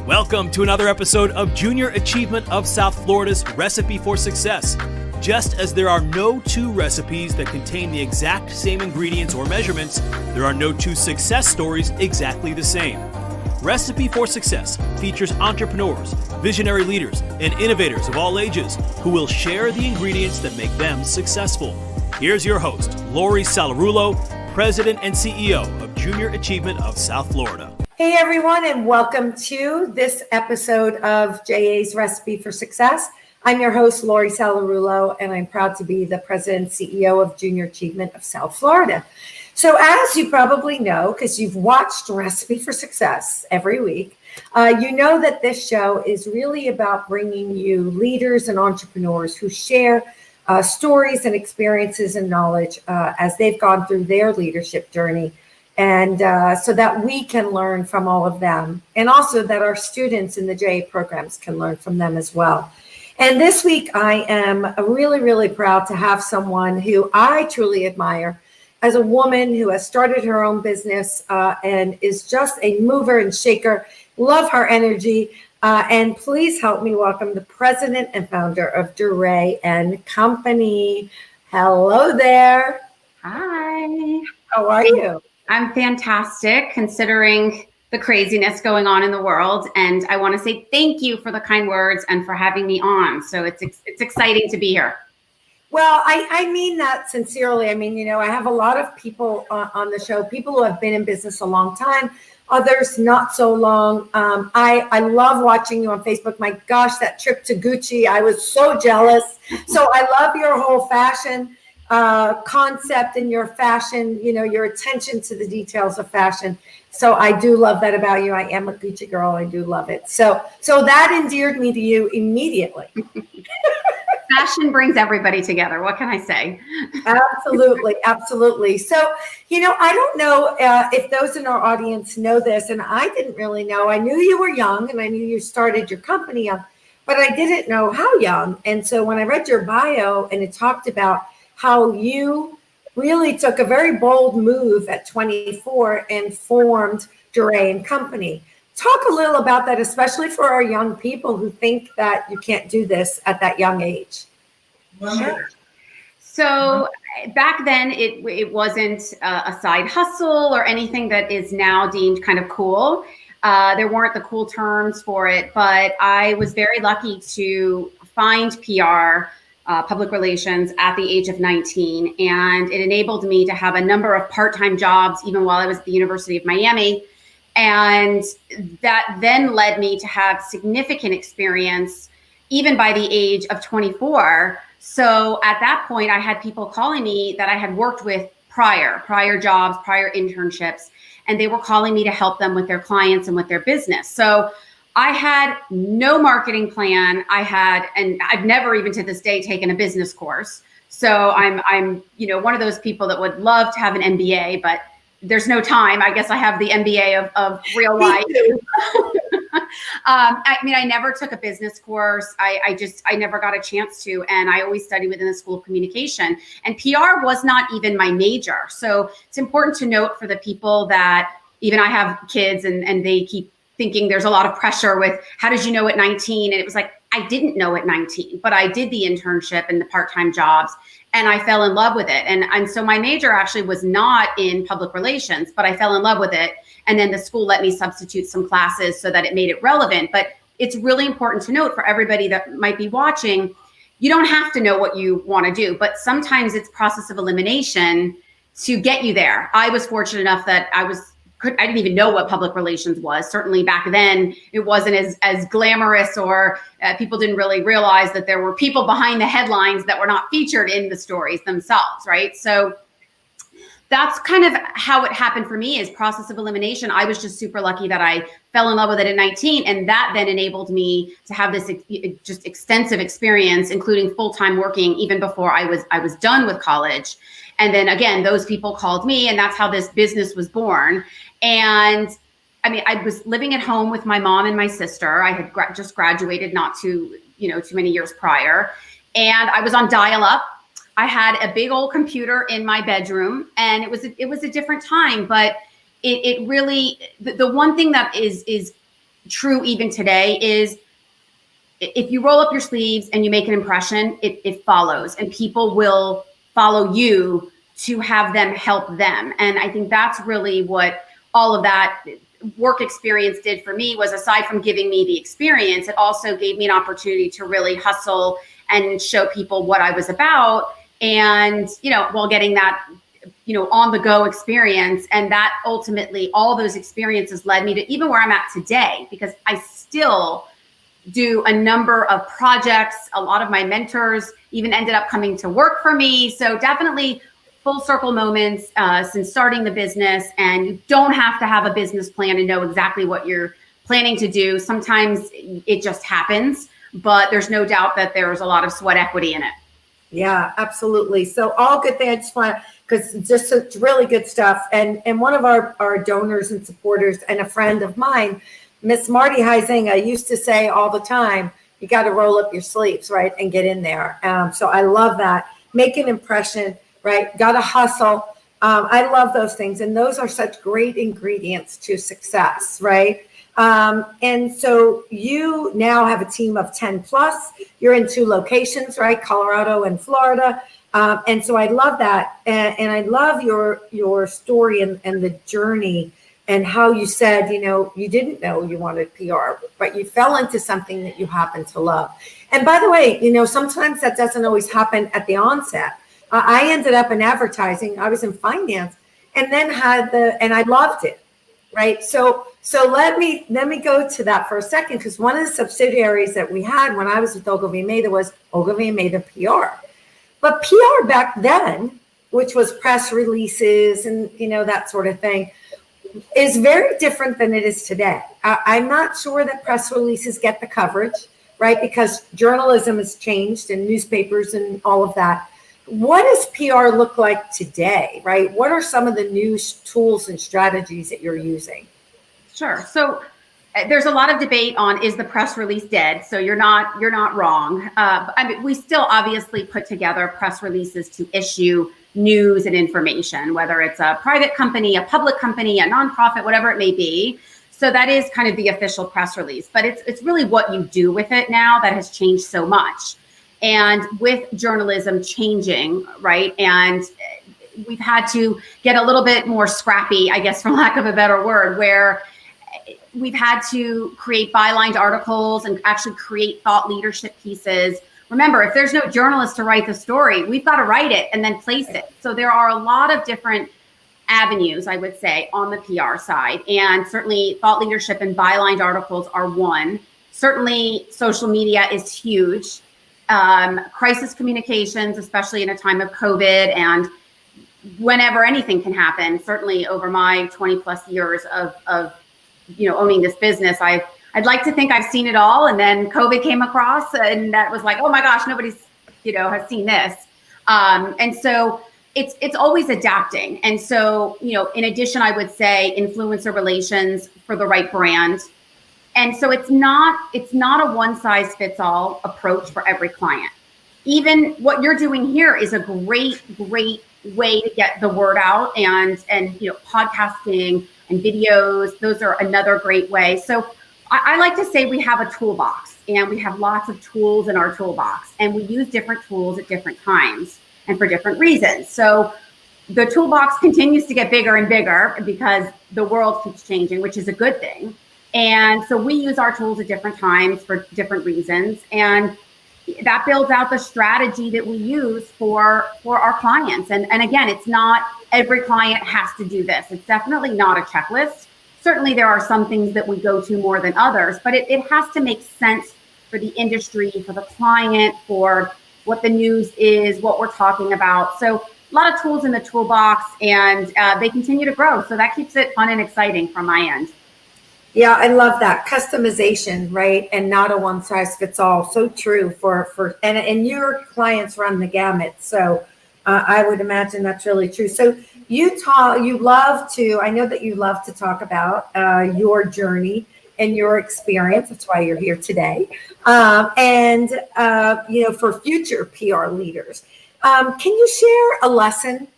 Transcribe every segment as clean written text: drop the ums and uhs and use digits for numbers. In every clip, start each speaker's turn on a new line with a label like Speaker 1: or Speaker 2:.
Speaker 1: Welcome to another episode of Junior Achievement of South Florida's Recipe for Success. Just as there are no two recipes that contain the exact same ingredients or measurements, there are no two success stories exactly the same. Recipe for Success features entrepreneurs, visionary leaders, and innovators of all ages who will share the ingredients that make them successful. Here's your host, Lori Salarulo, President and CEO of Junior Achievement of South Florida.
Speaker 2: Hey everyone, and welcome to this episode of JA's Recipe for Success. I'm your host, Lori Salarulo, and I'm proud to be the President and CEO of Junior Achievement of South Florida. So as you probably know, because you've watched Recipe for Success every week, you know that this show is really about bringing you leaders and entrepreneurs who share stories and experiences and knowledge as they've gone through their leadership journey. And so that we can learn from all of them, and also that our students in the JA programs can learn from them as well. And this week, I am really proud to have someone who I truly admire as a woman who has started her own business and is just a mover and shaker. Love her energy. And please help me welcome the president and founder of Durée Company. Hello there.
Speaker 3: Hi.
Speaker 2: How are you?
Speaker 3: I'm fantastic considering the craziness going on in the world. And I want to say thank you for the kind words and for having me on. So it's exciting to be here.
Speaker 2: Well, I mean that sincerely. I mean, I have a lot of people on the show, people who have been in business a long time, others not so long. I love watching you on Facebook. My gosh, that trip to Gucci, I was so jealous. So I love your whole fashion concept and your fashion, your attention to the details of fashion. So I do love that about you. I am a Gucci girl. I do love it. So that endeared me to you immediately.
Speaker 3: Fashion brings everybody together. What can I say?
Speaker 2: Absolutely. So, I don't know if those in our audience know this, and I didn't really know. I knew you were young and I knew you started your company young, but I didn't know how young. And so when I read your bio and it talked about how you really took a very bold move at 24 and formed Durée Company. Talk a little about that, especially for our young people who think that you can't do this at that young age.
Speaker 3: Sure. So back then, it wasn't a side hustle or anything that is now deemed kind of cool. There weren't the cool terms for it, but I was very lucky to find PR, public relations, at the age of 19. And it enabled me to have a number of part-time jobs, even while I was at the University of Miami. And that then led me to have significant experience, even by the age of 24. So at that point, I had people calling me that I had worked with prior jobs, prior internships, and they were calling me to help them with their clients and with their business. So I had no marketing plan. And I've never even to this day taken a business course. So I'm one of those people that would love to have an MBA, but there's no time. I guess I have the MBA of real life. I never took a business course. I never got a chance to, and I always studied within the School of Communication, and PR was not even my major. So it's important to note for the people that even I have kids and they keep thinking there's a lot of pressure with how did you know at 19? And it was like, I didn't know at 19, but I did the internship and the part-time jobs and I fell in love with it. And so my major actually was not in public relations, but I fell in love with it. And then the school let me substitute some classes so that it made it relevant. But it's really important to note for everybody that might be watching, you don't have to know what you want to do, but sometimes it's process of elimination to get you there. I was fortunate enough that I didn't even know what public relations was. Certainly back then, it wasn't as glamorous, or people didn't really realize that there were people behind the headlines that were not featured in the stories themselves, right? So that's kind of how it happened for me, is process of elimination. I was just super lucky that I fell in love with it at 19, and that then enabled me to have this just extensive experience, including full-time working even before I was done with college. And then again, those people called me, and that's how this business was born. And I was living at home with my mom and my sister. I had just graduated not too many years prior. And I was on dial-up. I had a big old computer in my bedroom, and it was a different time, but it really, the one thing that is true even today is if you roll up your sleeves and you make an impression, it follows, and people will follow you to have them help them. And I think that's really what all of that work experience did for me, was aside from giving me the experience, it also gave me an opportunity to really hustle and show people what I was about. And, while getting that, on the go experience. And that ultimately, all those experiences led me to even where I'm at today, because I still do a number of projects. A lot of my mentors even ended up coming to work for me. So definitely full circle moments since starting the business. And you don't have to have a business plan to know exactly what you're planning to do. Sometimes it just happens, but there's no doubt that there's a lot of sweat equity in it.
Speaker 2: Yeah, absolutely. So all good things. I just want to, because just it's really good stuff. And one of our donors and supporters and a friend of mine, Miss Marty Huizinga, used to say all the time, you got to roll up your sleeves, right, and get in there. So I love that. Make an impression, right? Got to hustle. I love those things. And those are such great ingredients to success, right? And so you now have a team of 10 plus. You're in 2 locations, right? Colorado and Florida. And so I love that. And I love your story and the journey and how you said, you didn't know you wanted PR, but you fell into something that you happen to love. And by the way, sometimes that doesn't always happen at the onset. I ended up in advertising. I was in finance and then and I loved it. Right. So let me go to that for a second, because one of the subsidiaries that we had when I was with Ogilvy Mather was Ogilvy Mather PR. But PR back then, which was press releases and, that sort of thing, is very different than it is today. I'm not sure that press releases get the coverage, right? Because journalism has changed and newspapers and all of that. What does PR look like today, right? What are some of the new tools and strategies that you're using?
Speaker 3: Sure. So there's a lot of debate on, is the press release dead? So you're not wrong. We still obviously put together press releases to issue news and information, whether it's a private company, a public company, a nonprofit, whatever it may be. So that is kind of the official press release, but it's really what you do with it now that has changed so much. And with journalism changing, right? And we've had to get a little bit more scrappy, I guess, for lack of a better word, where we've had to create bylined articles and actually create thought leadership pieces. Remember, if there's no journalist to write the story, we've got to write it and then place it. So there are a lot of different avenues, I would say, on the PR side. And certainly thought leadership and bylined articles are one. Certainly social media is huge. Crisis communications, especially in a time of COVID and whenever anything can happen. Certainly over my 20 plus years of owning this business, I'd like to think I've seen it all. And then COVID came across and that was like, oh my gosh, nobody's, has seen this. And so it's always adapting. And so, in addition, I would say influencer relations for the right brand. And so it's not a one size fits all approach for every client. Even what you're doing here is a great way to get the word out, and podcasting and videos, those are another great way. So I like to say we have a toolbox, and we have lots of tools in our toolbox, and we use different tools at different times and for different reasons. So the toolbox continues to get bigger and bigger because the world keeps changing, which is a good thing. And so we use our tools at different times for different reasons. And that builds out the strategy that we use for our clients. And again, it's not every client has to do this. It's definitely not a checklist. Certainly there are some things that we go to more than others, but it has to make sense for the industry, for the client, for what the news is, what we're talking about. So a lot of tools in the toolbox, and they continue to grow. So that keeps it fun and exciting from my end.
Speaker 2: Yeah, I love that customization, right? And not a one size fits all. So true and your clients run the gamut. So I would imagine that's really true. So I know that you love to talk about your journey and your experience. That's why you're here today. For future PR leaders, can you share a lesson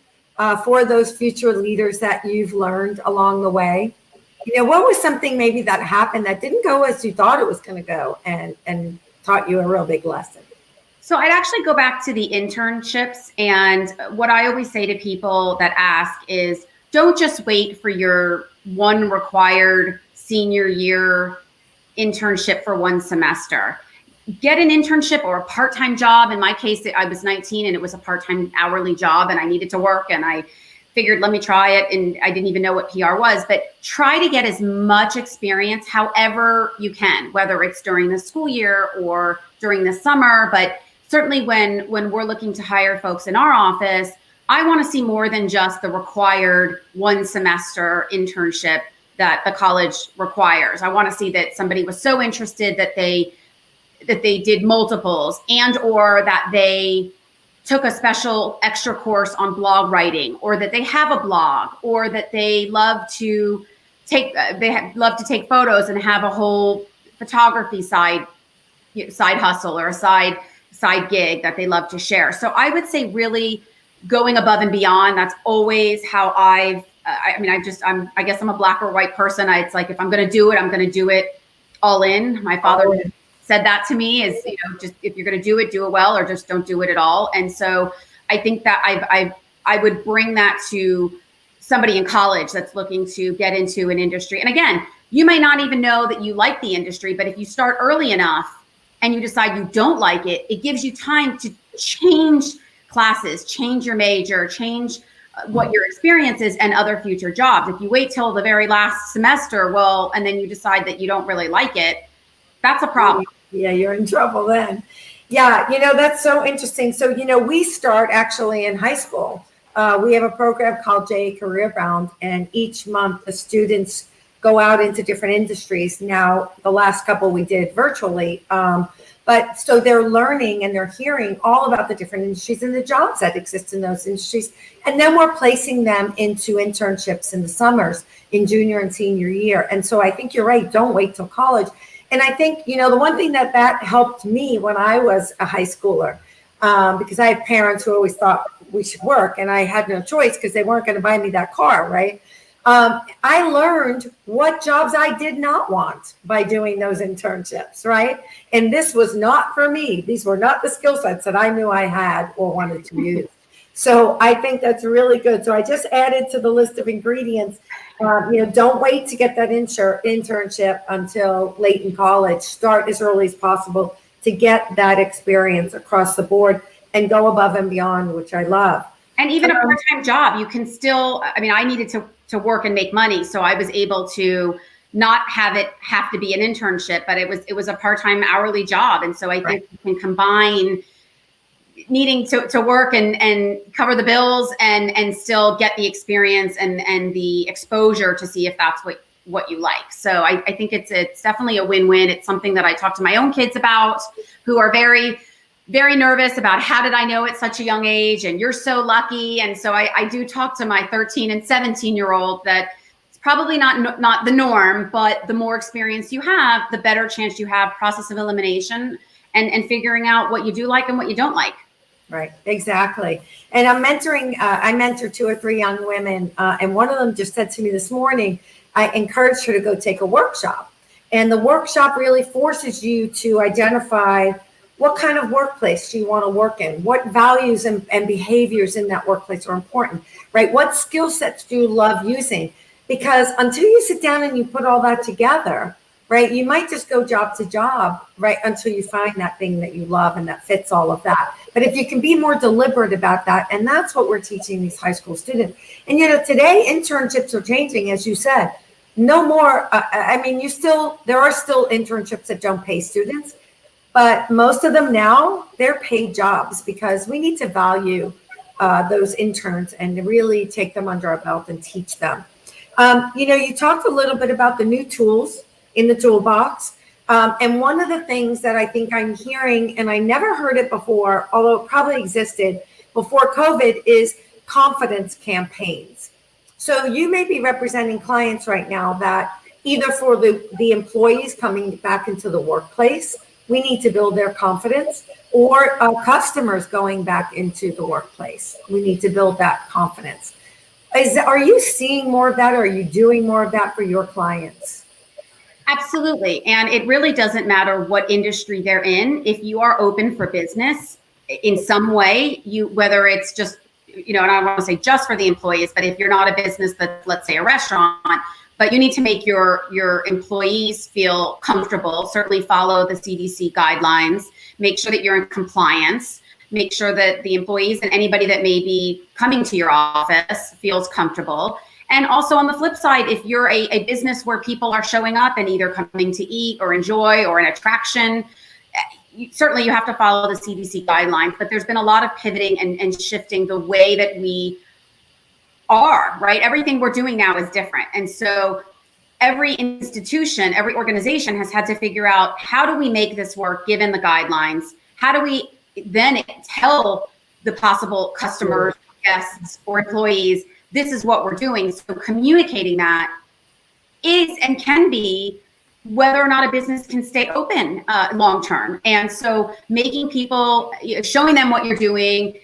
Speaker 2: for those future leaders that you've learned along the way? What was something maybe that happened that didn't go as you thought it was going to go and taught you a real big lesson?
Speaker 3: So I'd actually go back to the internships. And what I always say to people that ask is, don't just wait for your one required senior year internship for one semester. Get an internship or a part-time job. In my case, I was 19 and it was a part-time hourly job and I needed to work, and I figured, let me try it. And I didn't even know what PR was, but try to get as much experience however you can, whether it's during the school year or during the summer. But certainly when we're looking to hire folks in our office, I want to see more than just the required one semester internship that the college requires. I want to see that somebody was so interested that they did multiples, and or that they took a special extra course on blog writing, or that they have a blog, or that they love to take photos and have a whole photography side hustle or a side gig that they love to share. So I would say really going above and beyond. That's always how I guess I'm a black or white person. It's like, if I'm going to do it, I'm going to do it all in. My father said that to me, is, just if you're going to do it well, or just don't do it at all. And so I think that I would bring that to somebody in college that's looking to get into an industry. And again, you may not even know that you like the industry, but if you start early enough and you decide you don't like it, it gives you time to change classes, change your major, change what your experience is, and other future jobs. If you wait till the very last semester, and then you decide that you don't really like it, that's a problem.
Speaker 2: Yeah, you're in trouble then. Yeah, that's so interesting. So, we start actually in high school. We have a program called JA Career Bound, and each month the students go out into different industries. Now, the last couple we did virtually, but so they're learning and they're hearing all about the different industries and the jobs that exist in those industries. And then we're placing them into internships in the summers in junior and senior year. And so I think you're right. Don't wait till college. And I think, the one thing that helped me when I was a high schooler, because I had parents who always thought we should work, and I had no choice because they weren't going to buy me that car, right? I learned what jobs I did not want by doing those internships, right? And this was not for me. These were not the skill sets that I knew I had or wanted to use. So I think that's really good. So I just added to the list of ingredients, don't wait to get that internship until late in college. Start as early as possible to get that experience across the board and go above and beyond, which I love.
Speaker 3: And even a part-time job, you can still, I needed to work and make money. So I was able to not have to be an internship, but it was a part-time hourly job. And so I think you can combine needing to work and cover the bills and still get the experience and the exposure to see if that's what you like. So I think it's definitely a win-win. It's something that I talk to my own kids about, who are very, very nervous about, how did I know at such a young age? And you're so lucky. And so I do talk to my 13 and 17-year-old that it's probably not the norm, but the more experience you have, the better chance you have process of elimination and figuring out what you do like and what you don't like.
Speaker 2: Right, exactly. And I'm mentoring, I mentor 2 or 3 young women, and one of them just said to me this morning, I encouraged her to go take a workshop. And the workshop really forces you to identify what kind of workplace do you want to work in? What values and behaviors in that workplace are important, right? What skill sets do you love using? Because until you sit down and you put all that together, right, you might just go job to job, right, until you find that thing that you love and that fits all of that. But if you can be more deliberate about that, and that's what we're teaching these high school students. And, today internships are changing, as you said. No more, there are still internships that don't pay students, but most of them now, they're paid jobs, because we need to value those interns and really take them under our belt and teach them. You talked a little bit about the new tools in the toolbox. And one of the things that I think I'm hearing, and I never heard it before, although it probably existed before COVID, is confidence campaigns. So you may be representing clients right now that either for the employees coming back into the workplace, we need to build their confidence, or customers going back into the workplace, we need to build that confidence. Are you seeing more of that? Or are you doing more of that for your clients?
Speaker 3: Absolutely. And it really doesn't matter what industry they're in. If you are open for business in some way, whether it's just, and I don't want to say just for the employees, but if you're not a business that's, let's say, a restaurant, but you need to make your employees feel comfortable, certainly follow the CDC guidelines, make sure that you're in compliance, make sure that the employees and anybody that may be coming to your office feels comfortable. And also on the flip side, if you're a business where people are showing up and either coming to eat or enjoy or an attraction, certainly you have to follow the CDC guidelines, but there's been a lot of pivoting and shifting the way that we are, right? Everything we're doing now is different. And so every institution, every organization has had to figure out, how do we make this work given the guidelines? How do we then tell the possible customers, guests, or employees, this is what we're doing? So communicating that is and can be whether or not a business can stay open long term. And so making people, showing them what you're doing,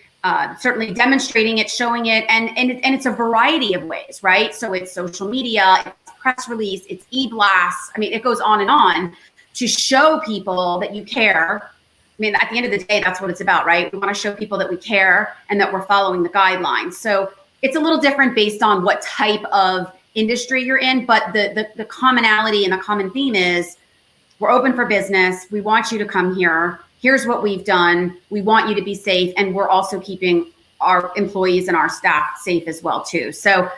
Speaker 3: certainly demonstrating it, showing it, and it's a variety of ways, right? So it's social media, it's press release, it's e-blasts. I mean, it goes on to show people that you care. I mean, at the end of the day, that's what it's about, right? We want to show people that we care and that we're following the guidelines. So it's a little different based on what type of industry you're in, but the commonality and the common theme is, we're open for business. We want you to come here. Here's what we've done. We want you to be safe. And we're also keeping our employees and our staff safe as well, too. So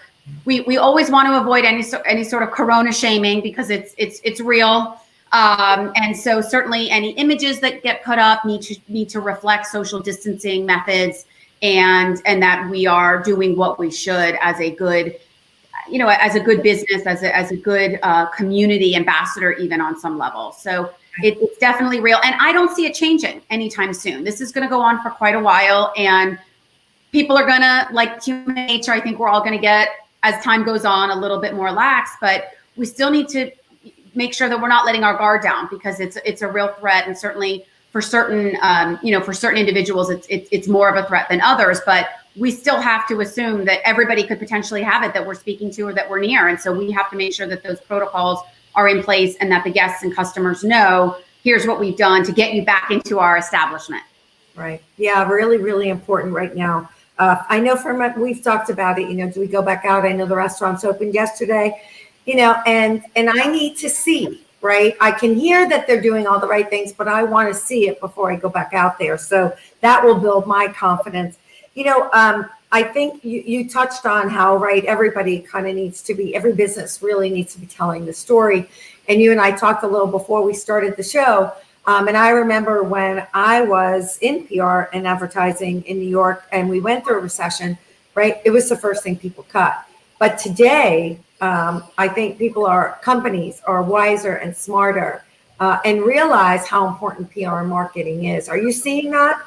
Speaker 3: we always want to avoid any sort of corona shaming, because it's real. And so certainly any images that get put up need to reflect social distancing methods, and that we are doing what we should as a good, as a good business, as a good community ambassador, even on some level. So it's definitely real. And I don't see it changing anytime soon. This is going to go on for quite a while, and people are going to, like human nature, I think we're all going to get, as time goes on, a little bit more lax, but we still need to make sure that we're not letting our guard down, because it's a real threat. And certainly for certain, for certain individuals, it's more of a threat than others, but we still have to assume that everybody could potentially have it that we're speaking to or that we're near. And so we have to make sure that those protocols are in place, and that the guests and customers know, here's what we've done to get you back into our establishment.
Speaker 2: Right. Yeah, really, really important right now. I know we've talked about it, do we go back out? I know the restaurants opened yesterday, and I need to see, right? I can hear that they're doing all the right things, but I want to see it before I go back out there. So that will build my confidence. I think you touched on how, right, everybody kind of every business really needs to be telling the story. And you and I talked a little before we started the show. And I remember when I was in PR and advertising in New York, and we went through a recession, right? It was the first thing people cut. But today, I think companies are wiser and smarter and realize how important PR and marketing is. Are you seeing that?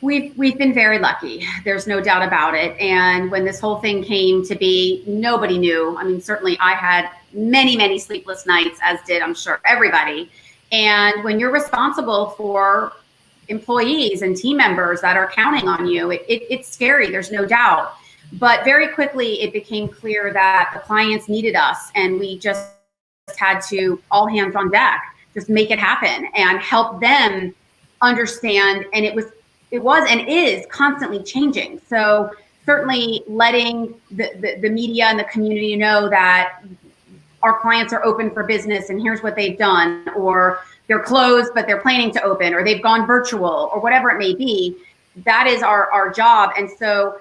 Speaker 3: We've been very lucky. There's no doubt about it. And when this whole thing came to be, nobody knew. I mean, certainly I had many, many sleepless nights, as did, I'm sure, everybody. And when you're responsible for employees and team members that are counting on you, it's scary, there's no doubt. But very quickly, it became clear that the clients needed us, and we just had to, all hands on deck, just make it happen and help them understand. And it was and is constantly changing. So certainly letting the media and the community know that our clients are open for business and here's what they've done, or they're closed, but they're planning to open, or they've gone virtual, or whatever it may be, that is our job. And so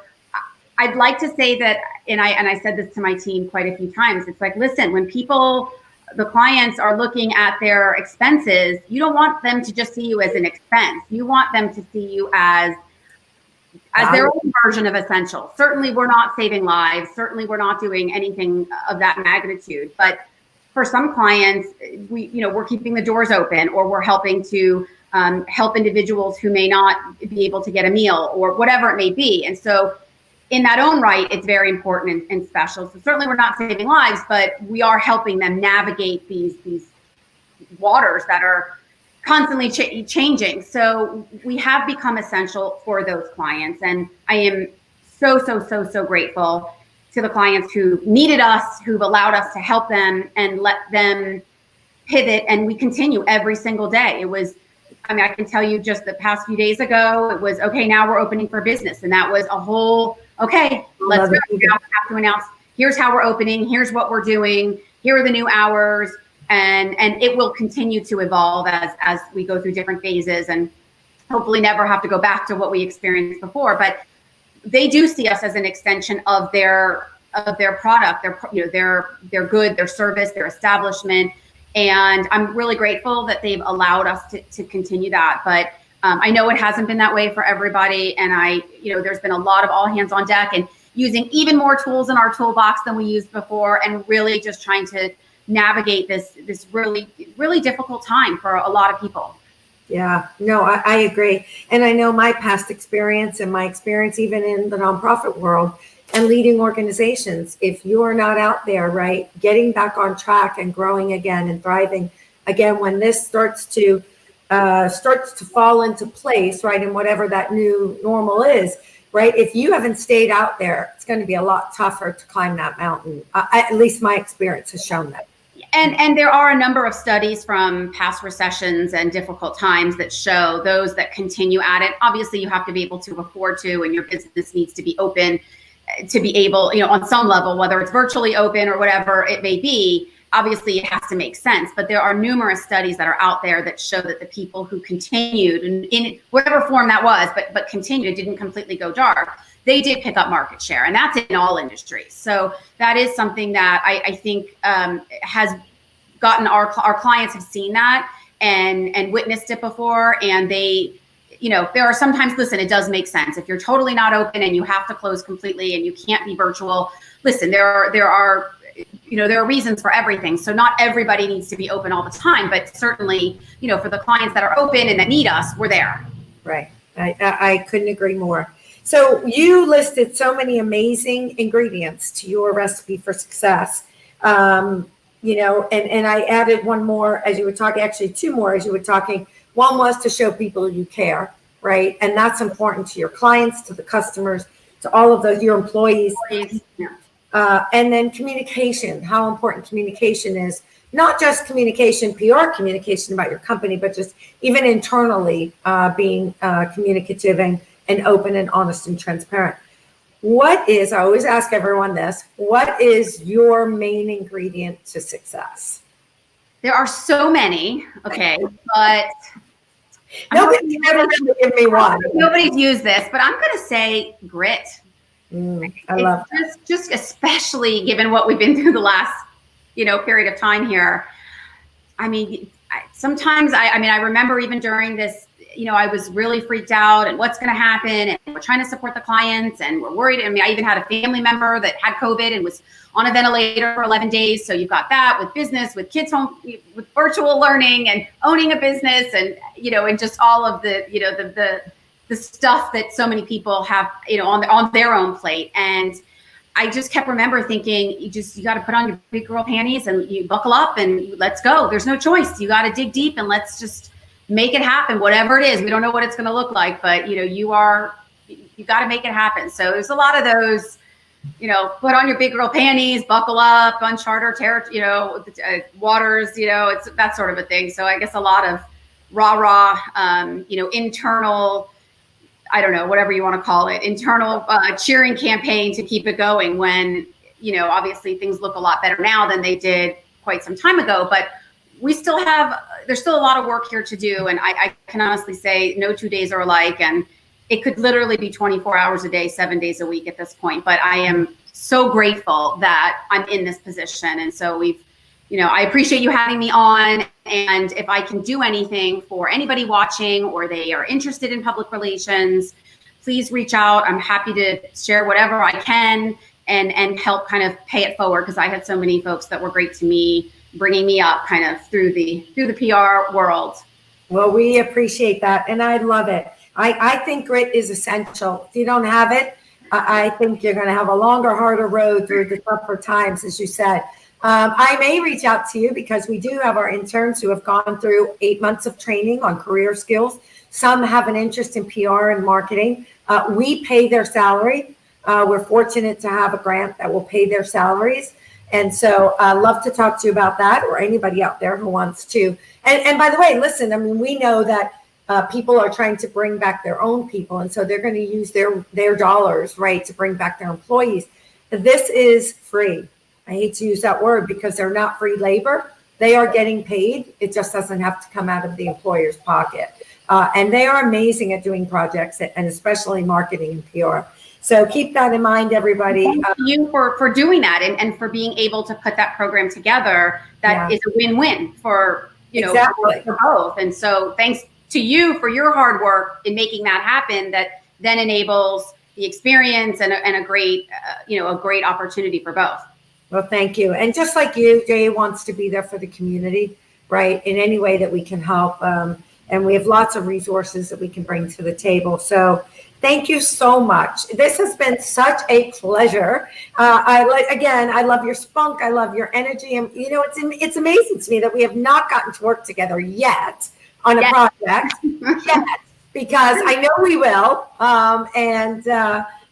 Speaker 3: I'd like to say that, and I said this to my team quite a few times, it's like, listen, when the clients are looking at their expenses, you don't want them to just see you as an expense. You want them to see you as their own version of essential. Certainly we're not saving lives. Certainly we're not doing anything of that magnitude. But for some clients, we're keeping the doors open, or we're helping to help individuals who may not be able to get a meal, or whatever it may be. And so in that own right, it's very important and special. So certainly we're not saving lives, but we are helping them navigate these waters that are constantly changing. So we have become essential for those clients. And I am so grateful. to the clients who needed us, who've allowed us to help them and let them pivot. And we continue every single day. It was, I mean, I can tell you just the past few days ago, it was, okay, now we're opening for business. And that was a whole, okay, let's go. Now we have to announce, here's how we're opening, here's what we're doing, here are the new hours. And it will continue to evolve as we go through different phases, and hopefully never have to go back to what we experienced before. But they do see us as an extension of their product, their good, their service, their establishment. And I'm really grateful that they've allowed us to continue that. But I know it hasn't been that way for everybody. And there's been a lot of all hands on deck and using even more tools in our toolbox than we used before, and really just trying to navigate this really, really difficult time for a lot of people.
Speaker 2: Yeah, no, I agree. And I know my past experience and my experience even in the nonprofit world and leading organizations, if you're not out there, right, getting back on track and growing again and thriving again, when this starts to fall into place, right, and whatever that new normal is, right, if you haven't stayed out there, it's going to be a lot tougher to climb that mountain. At least my experience has shown that.
Speaker 3: And there are a number of studies from past recessions and difficult times that show those that continue at it. Obviously, you have to be able to afford to, and your business needs to be open to be able, on some level, whether it's virtually open or whatever it may be. Obviously, it has to make sense. But there are numerous studies that are out there that show that the people who continued in whatever form that was, but continued, didn't completely go dark, they did pick up market share, and that's in all industries. So that is something that I think has gotten our clients have seen that and witnessed it before. And they, there are sometimes, listen, it does make sense. If you're totally not open and you have to close completely and you can't be virtual, listen, there are reasons for everything. So not everybody needs to be open all the time, but certainly, for the clients that are open and that need us, we're there.
Speaker 2: Right. I couldn't agree more. So you listed so many amazing ingredients to your recipe for success. And I added one more as you were talking, actually two more as you were talking. One was to show people you care, right? And that's important to your clients, to the customers, to all of those, your employees. And then communication, how important communication is, not just communication, PR communication about your company, but just even internally being communicative and open and honest and transparent. I always ask everyone this, what is your main ingredient to success?
Speaker 3: There are so many, okay, but
Speaker 2: nobody's ever going to give me one.
Speaker 3: Nobody's used this, but I'm going to say grit.
Speaker 2: I love that.
Speaker 3: Just especially given what we've been through the last, period of time here. I mean, sometimes I remember even during this, I was really freaked out and what's going to happen, and we're trying to support the clients and we're worried. I mean, I even had a family member that had COVID and was on a ventilator for 11 days. So you've got that with business, with kids home, with virtual learning and owning a business and, and just all of the, the stuff that so many people have, on their own plate. And I just kept thinking, you got to put on your big girl panties and you buckle up and let's go. There's no choice. You got to dig deep and let's just make it happen, whatever it is. We don't know what it's going to look like, but you got to make it happen. So there's a lot of those, put on your big girl panties, buckle up, uncharted waters, it's that sort of a thing. So I guess a lot of rah, internal, I don't know, whatever you want to call it, internal cheering campaign to keep it going when, obviously things look a lot better now than they did quite some time ago, but there's still a lot of work here to do. And I can honestly say no 2 days are alike, and it could literally be 24 hours a day, 7 days a week at this point. But I am so grateful that I'm in this position. And so I appreciate you having me on. And if I can do anything for anybody watching or they are interested in public relations, please reach out. I'm happy to share whatever I can and help kind of pay it forward, because I had so many folks that were great to me, bringing me up kind of through the PR world.
Speaker 2: Well, we appreciate that. And I love it. I think grit is essential. If you don't have it, I think you're going to have a longer, harder road through the tougher times, as you said. I may reach out to you because we do have our interns who have gone through 8 months of training on career skills. Some have an interest in PR and marketing. We pay their salary. We're fortunate to have a grant that will pay their salaries. And so I'd love to talk to you about that, or anybody out there who wants to. And by the way, listen, I mean, we know that people are trying to bring back their own people. And so they're going to use their dollars, right, to bring back their employees. This is free. I hate to use that word because they're not free labor. They are getting paid. It just doesn't have to come out of the employer's pocket. And they are amazing at doing projects, and especially marketing and PR. So keep that in mind, everybody.
Speaker 3: Thank you for doing that and for being able to put that program together. That is a win-win for,
Speaker 2: exactly.
Speaker 3: for both. And so thanks to you for your hard work in making that happen, that then enables the experience and a great, a great opportunity for both.
Speaker 2: Well, thank you. And just like you, Jay wants to be there for the community, right, in any way that we can help. And we have lots of resources that we can bring to the table. So thank you so much. This has been such a pleasure. I love your spunk. I love your energy. And, it's amazing to me that we have not gotten to work together yet on a project yet, because I know we will.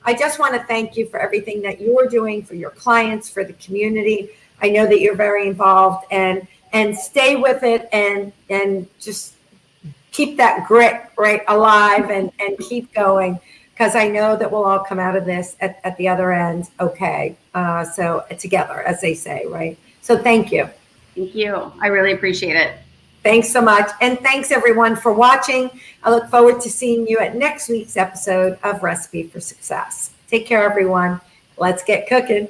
Speaker 2: I just want to thank you for everything that you're doing for your clients, for the community. I know that you're very involved, and stay with it, and just keep that grit right alive, and keep going, because I know that we'll all come out of this at the other end okay. So together, as they say, right? So thank you.
Speaker 3: Thank you. I really appreciate it.
Speaker 2: Thanks so much. And thanks everyone for watching. I look forward to seeing you at next week's episode of Recipe for Success. Take care, everyone. Let's get cooking.